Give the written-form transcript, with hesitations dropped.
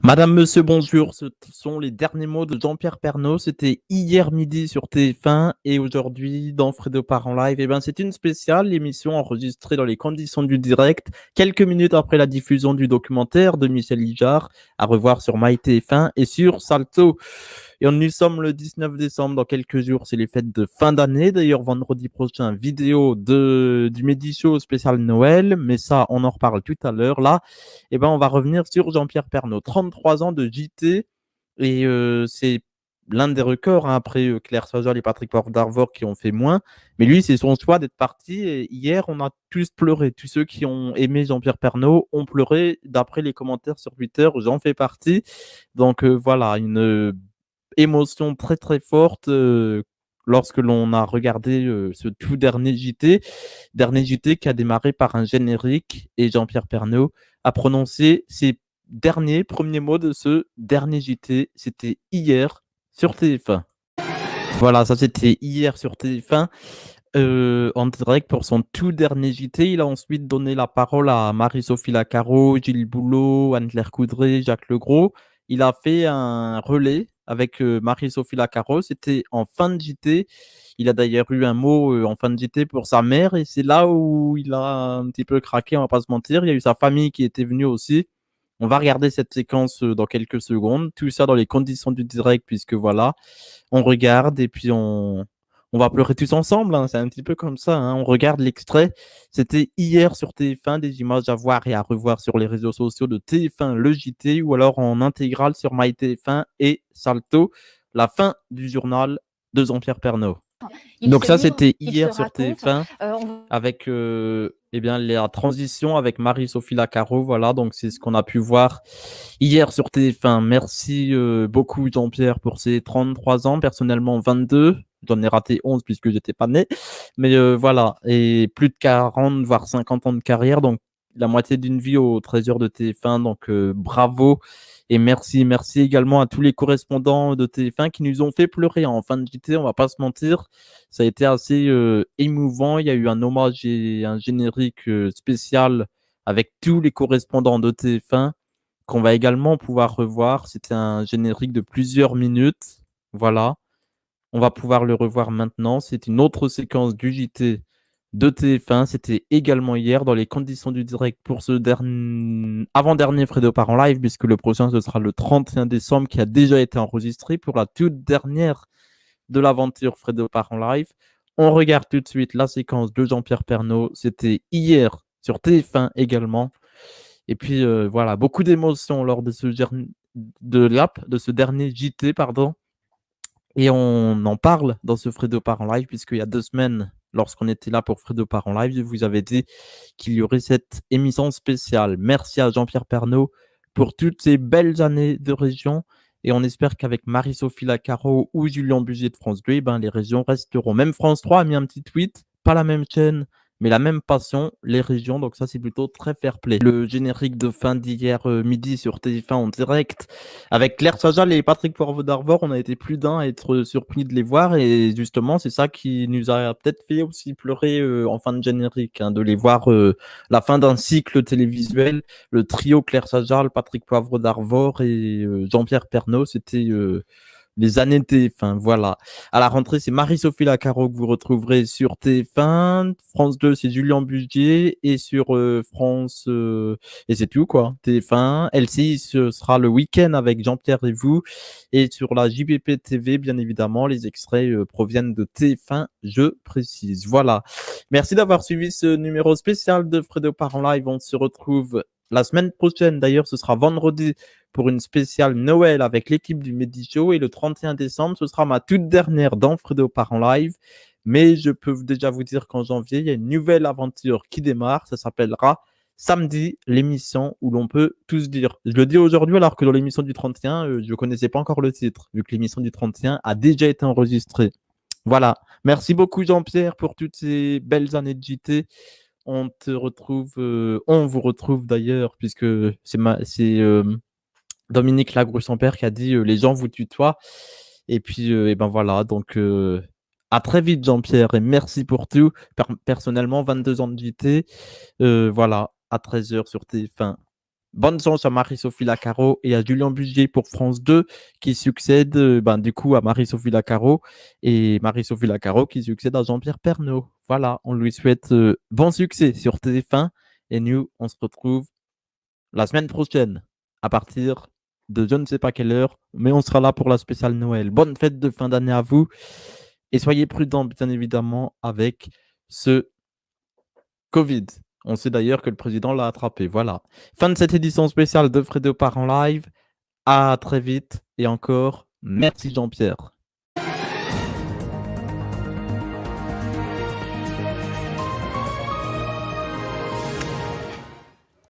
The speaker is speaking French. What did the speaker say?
Madame, monsieur, bonjour. Ce sont les derniers mots de Jean-Pierre Pernaut. C'était hier midi sur TF1 et aujourd'hui dans Fredo Part en live. C'est une spéciale, l'émission enregistrée dans les conditions du direct, quelques minutes après la diffusion du documentaire de Michel Lijard, à revoir sur MyTF1 et sur Salto. Et nous sommes le 19 décembre, dans quelques jours, c'est les fêtes de fin d'année. D'ailleurs, vendredi prochain, vidéo du Medi Show spécial Noël. Mais ça, on en reparle tout à l'heure. Là, on va revenir sur Jean-Pierre Pernaut. 33 ans de JT. Et c'est l'un des records, hein, après Claire Chazal et Patrick Poivre d'Arvor qui ont fait moins. Mais lui, c'est son choix d'être parti. Et hier, on a tous pleuré. Tous ceux qui ont aimé Jean-Pierre Pernaut ont pleuré. D'après les commentaires sur Twitter, j'en fais partie. Donc voilà, une émotion très très forte lorsque l'on a regardé ce tout dernier JT qui a démarré par un générique et Jean-Pierre Pernaut a prononcé ses derniers premiers mots de ce dernier JT. C'était hier sur TF1. Voilà, ça c'était hier sur TF1 en direct pour son tout dernier JT. Il a ensuite donné la parole à Marie-Sophie Lacaro, Gilles Boulot, Anne-Claire Coudray, Jacques Legros. Il a fait un relais avec Marie-Sophie Lacaro. C'était en fin de JT. Il a d'ailleurs eu un mot en fin de JT pour sa mère et c'est là où il a un petit peu craqué, on va pas se mentir. Il y a eu sa famille qui était venue aussi. On va regarder cette séquence dans quelques secondes. Tout ça dans les conditions du direct puisque voilà, on regarde et puis on va pleurer tous ensemble, hein. C'est un petit peu comme ça, hein. On regarde l'extrait. C'était hier sur TF1, des images à voir et à revoir sur les réseaux sociaux de TF1, le JT, ou alors en intégrale sur MyTF1 et Salto. La fin du journal de Jean-Pierre Pernaut. Donc ça, c'était hier sur TF1 avec la transition avec Marie-Sophie Lacaro. Voilà, donc c'est ce qu'on a pu voir hier sur TF1. Merci beaucoup Jean-Pierre pour ces 33 ans. Personnellement, 22. J'en ai raté 11 puisque j'étais pas né. Mais voilà, et plus de 40, voire 50 ans de carrière. Donc la moitié d'une vie au trésor de TF1. Donc bravo. Et merci également à tous les correspondants de TF1 qui nous ont fait pleurer en fin de JT, on va pas se mentir. Ça a été assez émouvant. Il y a eu un hommage et un générique spécial avec tous les correspondants de TF1 qu'on va également pouvoir revoir. C'était un générique de plusieurs minutes. Voilà. On va pouvoir le revoir maintenant. C'est une autre séquence du JT de TF1. C'était également hier dans les conditions du direct pour ce avant-dernier Fredo Part en live, puisque le prochain, ce sera le 31 décembre, qui a déjà été enregistré pour la toute dernière de l'aventure Fredo Part en live. On regarde tout de suite la séquence de Jean-Pierre Pernaut. C'était hier sur TF1 également. Et puis voilà, beaucoup d'émotions lors de ce dernier JT, pardon. Et on en parle dans ce Fredo Part en live, puisqu'il y a 2 semaines, lorsqu'on était là pour Fredo Part en live, je vous avais dit qu'il y aurait cette émission spéciale. Merci à Jean-Pierre Pernaut pour toutes ces belles années de région. Et on espère qu'avec Marie-Sophie Lacaro ou Julien Bugier de France 2, les régions resteront. Même France 3 a mis un petit tweet, pas la même chaîne, mais la même passion, les régions. Donc ça, c'est plutôt très fair play. Le générique de fin d'hier midi sur TF1 en direct, avec Claire Chazal et Patrick Poivre d'Arvor, on a été plus d'un à être surpris de les voir. Et justement, c'est ça qui nous a peut-être fait aussi pleurer en fin de générique, hein, de les voir la fin d'un cycle télévisuel. Le trio Claire Chazal, Patrick Poivre d'Arvor et Jean-Pierre Pernaut, c'était les années TF1, voilà. À la rentrée, c'est Marie-Sophie Lacaro que vous retrouverez sur TF1. France 2, c'est Julien Bugier. Et sur France... et c'est tout, quoi. TF1. LCI, ce sera le week-end avec Jean-Pierre et vous. Et sur la JPP TV, bien évidemment, les extraits proviennent de TF1, je précise. Voilà. Merci d'avoir suivi ce numéro spécial de Fredo Part en live. On se retrouve la semaine prochaine. D'ailleurs, ce sera vendredi pour une spéciale Noël avec l'équipe du Medi Show. Et le 31 décembre, ce sera ma toute dernière dans Fredo Part en live. Mais je peux déjà vous dire qu'en janvier, il y a une nouvelle aventure qui démarre. Ça s'appellera Samedi, l'émission où l'on peut tous dire. Je le dis aujourd'hui alors que dans l'émission du 31, je ne connaissais pas encore le titre, vu que l'émission du 31 a déjà été enregistrée. Voilà. Merci beaucoup Jean-Pierre pour toutes ces belles années de JT. On vous retrouve d'ailleurs, puisque c'est Dominique Lagros-Sampère qui a dit les gens vous tutoient. Et puis, voilà. Donc, à très vite, Jean-Pierre. Et merci pour tout. Personnellement, 22 ans de JT. Voilà, à 13h sur TF1. Bonne chance à Marie-Sophie Lacaro et à Julien Budget pour France 2 qui succède du coup à Marie-Sophie Lacaro et Marie-Sophie Lacaro qui succède à Jean-Pierre Pernaut. Voilà, on lui souhaite bon succès sur TF1 et nous, on se retrouve la semaine prochaine à partir de je ne sais pas quelle heure, mais on sera là pour la spéciale Noël. Bonne fête de fin d'année à vous et soyez prudents, bien évidemment, avec ce Covid. On sait d'ailleurs que le président l'a attrapé. Voilà. Fin de cette édition spéciale de Fredo part en live. À très vite et encore, merci Jean-Pierre.